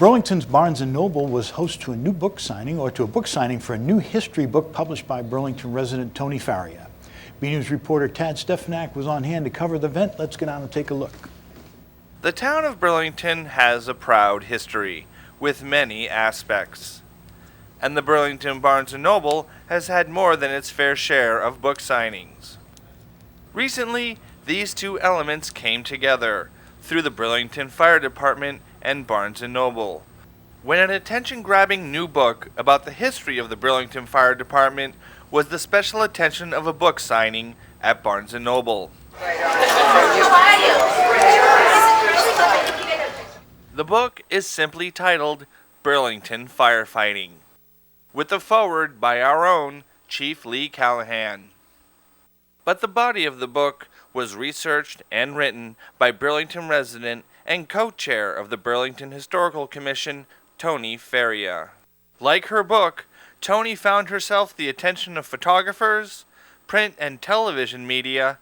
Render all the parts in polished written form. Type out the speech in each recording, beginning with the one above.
Burlington's Barnes & Noble was host to a new book signing, or to a book signing for a new history book published by Burlington resident Toni Faria. BNEWS reporter Tad Stefanak was on hand to cover the event. Let's get on and take a look. The town of Burlington has a proud history, with many aspects. And the Burlington Barnes & Noble has had more than its fair share of book signings. Recently, these two elements came together through the Burlington Fire Department and Barnes & Noble, when an attention-grabbing new book about the history of the Burlington Fire Department was the special attention of a book signing at Barnes & Noble. The book is simply titled Burlington Firefighting, with a foreword by our own Chief Lee Callahan. But the body of the book was researched and written by Burlington resident and co-chair of the Burlington Historical Commission, Toni Faria. Like her book, Toni found herself the attention of photographers, print and television media,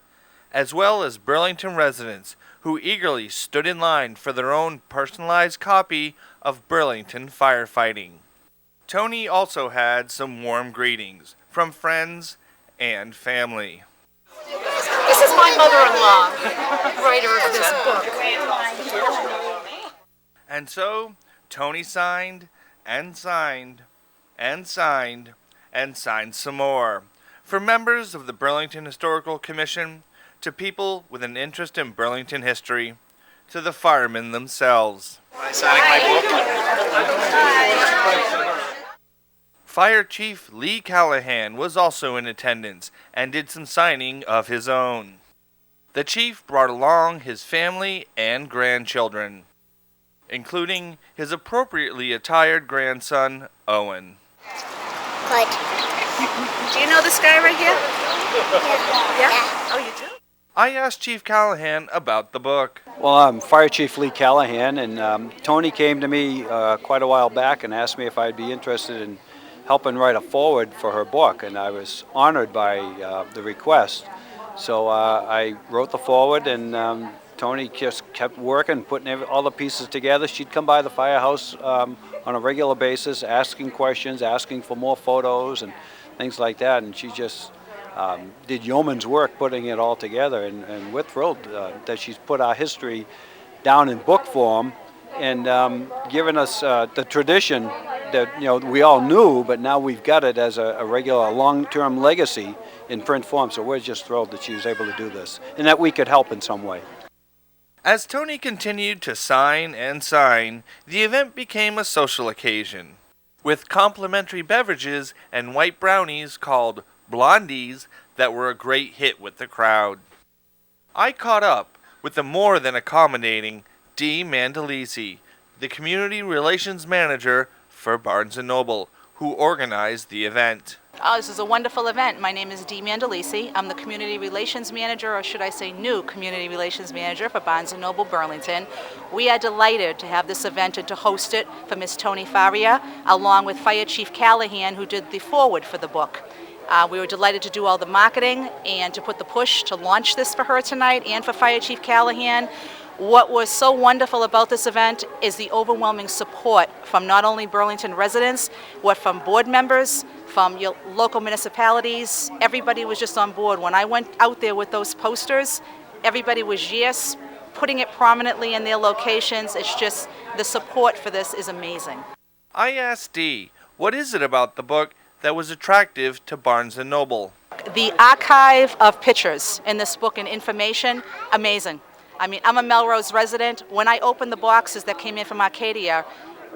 as well as Burlington residents who eagerly stood in line for their own personalized copy of Burlington Firefighting. Toni also had some warm greetings from friends and family. This is my mother-in-law, writer of this book. And so, Toni signed, and signed, and signed, and signed some more, for members of the Burlington Historical Commission, to people with an interest in Burlington history, to the firemen themselves. Am I signing my book? Fire Chief Lee Callahan was also in attendance and did some signing of his own. The chief brought along his family and grandchildren, including his appropriately attired grandson, Owen. Good. Do you know this guy right here? Yeah? Oh, you do? I asked Chief Callahan about the book. Well, I'm Fire Chief Lee Callahan, and Toni came to me quite a while back and asked me if I'd be interested in helping write a foreword for her book, and I was honored by the request. So I wrote the foreword, and Toni just kept working, putting all the pieces together. She'd come by the firehouse on a regular basis, asking questions, asking for more photos and things like that, and she just did yeoman's work putting it all together, and we're thrilled that she's put our history down in book form and given us the tradition that we all knew, but now we've got it as a regular long-term legacy in print form. So we're just thrilled that she was able to do this and that we could help in some way. As Toni continued to sign and sign, the event became a social occasion, with complimentary beverages and white brownies called blondies that were a great hit with the crowd. I caught up with the more than accommodating Dee Mandalisi, the Community Relations Manager for Barnes & Noble, who organized the event. Oh, this is a wonderful event. My name is Dee Mandalisi. I'm the Community Relations Manager, or should I say new Community Relations Manager for Barnes & Noble Burlington. We are delighted to have this event and to host it for Ms. Toni Faria, along with Fire Chief Callahan, who did the foreword for the book. We were delighted to do all the marketing and to put the push to launch this for her tonight and for Fire Chief Callahan. What was so wonderful about this event is the overwhelming support from not only Burlington residents, but from board members, from your local municipalities. Everybody was just on board. When I went out there with those posters, everybody was yes, putting it prominently in their locations. It's just, the support for this is amazing. I asked Dee, what is it about the book that was attractive to Barnes & Noble? The archive of pictures in this book and information, amazing. I mean, I'm a Melrose resident. When I opened the boxes that came in from Arcadia,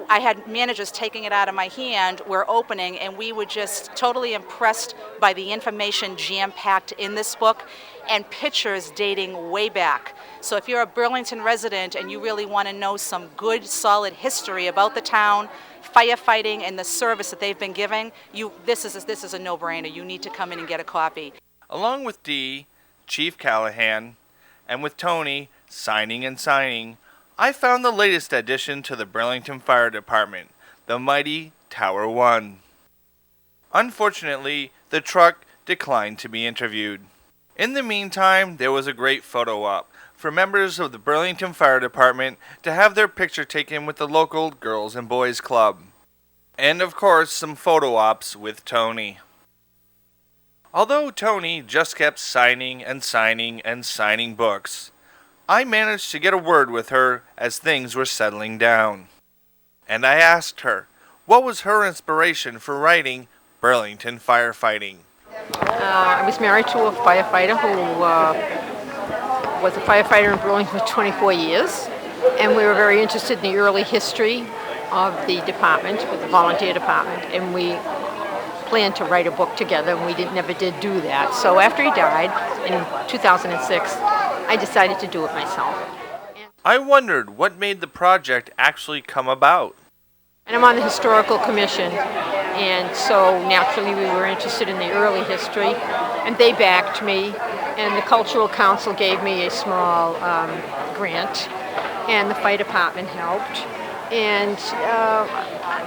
I had managers taking it out of my hand, we're opening, and we were just totally impressed by the information jam-packed in this book and pictures dating way back. So if you're a Burlington resident and you really want to know some good, solid history about the town, firefighting, and the service that they've been giving, this is a no-brainer. You need to come in and get a copy. Along with Dee, Chief Callahan, and with Toni signing and signing, I found the latest addition to the Burlington Fire Department, the mighty Tower 1. Unfortunately, the truck declined to be interviewed. In the meantime, there was a great photo op for members of the Burlington Fire Department to have their picture taken with the local Girls and Boys Club. And of course, some photo ops with Toni. Although Toni just kept signing and signing and signing books, I managed to get a word with her as things were settling down. And I asked her, what was her inspiration for writing Burlington Firefighting? I was married to a firefighter who was a firefighter in Burlington for 24 years, and we were very interested in the early history of the department, with the volunteer department, and we planned to write a book together, and we never did do that. So after he died in 2006, I decided to do it myself. I wondered what made the project actually come about. And I'm on the historical commission, and so naturally we were interested in the early history, and they backed me, and the Cultural Council gave me a small grant, and the fire department helped, and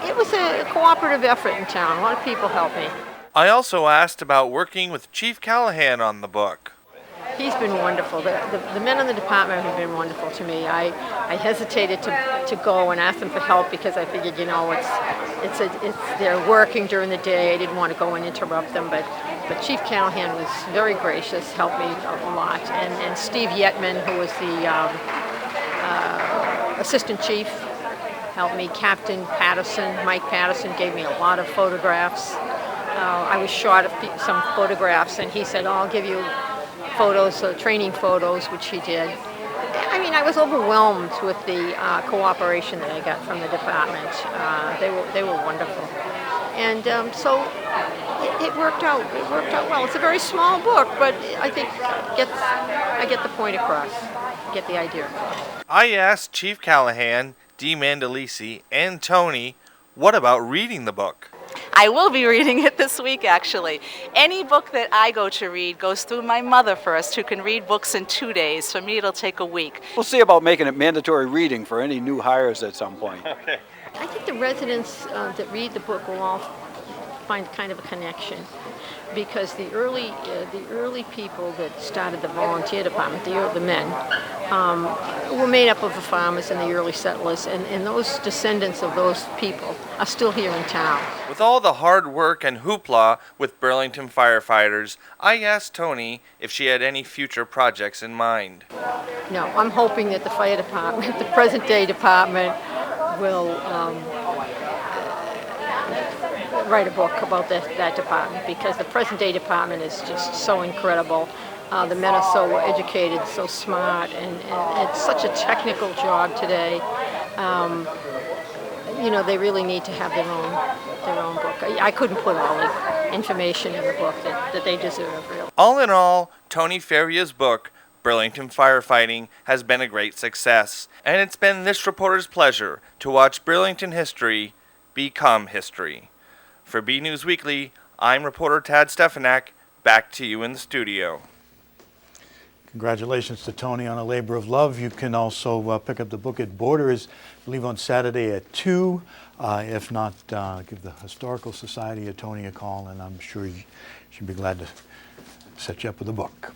it was a cooperative effort in town. A lot of people helped me. I also asked about working with Chief Callahan on the book. He's been wonderful. The men in the department have been wonderful to me. I hesitated to go and ask them for help because I figured, they're working during the day. I didn't want to go and interrupt them, but Chief Callahan was very gracious, helped me a lot. And Steve Yetman, who was the assistant chief, helped me. Captain Patterson, Mike Patterson, gave me a lot of photographs. I was short of some photographs, and he said, I'll give you photos, training photos, which he did. I mean, I was overwhelmed with the cooperation that I got from the department. They were wonderful, and so it worked out. It worked out well. It's a very small book, but I think I get the point across, get the idea across. I asked Chief Callahan, Dee Mandalisi, and Toni, what about reading the book? I will be reading it this week, actually. Any book that I go to read goes through my mother first, who can read books in 2 days. For me, it'll take a week. We'll see about making it mandatory reading for any new hires at some point. Okay. I think the residents that read the book will all find kind of a connection, because the early people that started the volunteer department, the men, were made up of the farmers and the early settlers, and those descendants of those people are still here in town. With all the hard work and hoopla with Burlington Firefighters, I asked Toni if she had any future projects in mind. No, I'm hoping that the fire department, the present-day department, will write a book about that department, because the present-day department is just so incredible. The men are so educated, so smart, and it's such a technical job today. They really need to have their own book. I couldn't put all the information in the book that they deserve, really. All in all, Toni Faria's book, Burlington Firefighting, has been a great success, and it's been this reporter's pleasure to watch Burlington history become history. For BNEWS Weekly, I'm reporter Tad Stefanak. Back to you in the studio. Congratulations to Toni on a labor of love. You can also pick up the book at Borders, I believe on Saturday at 2. If not, give the Historical Society of Tonia a call, and I'm sure she'd be glad to set you up with a book.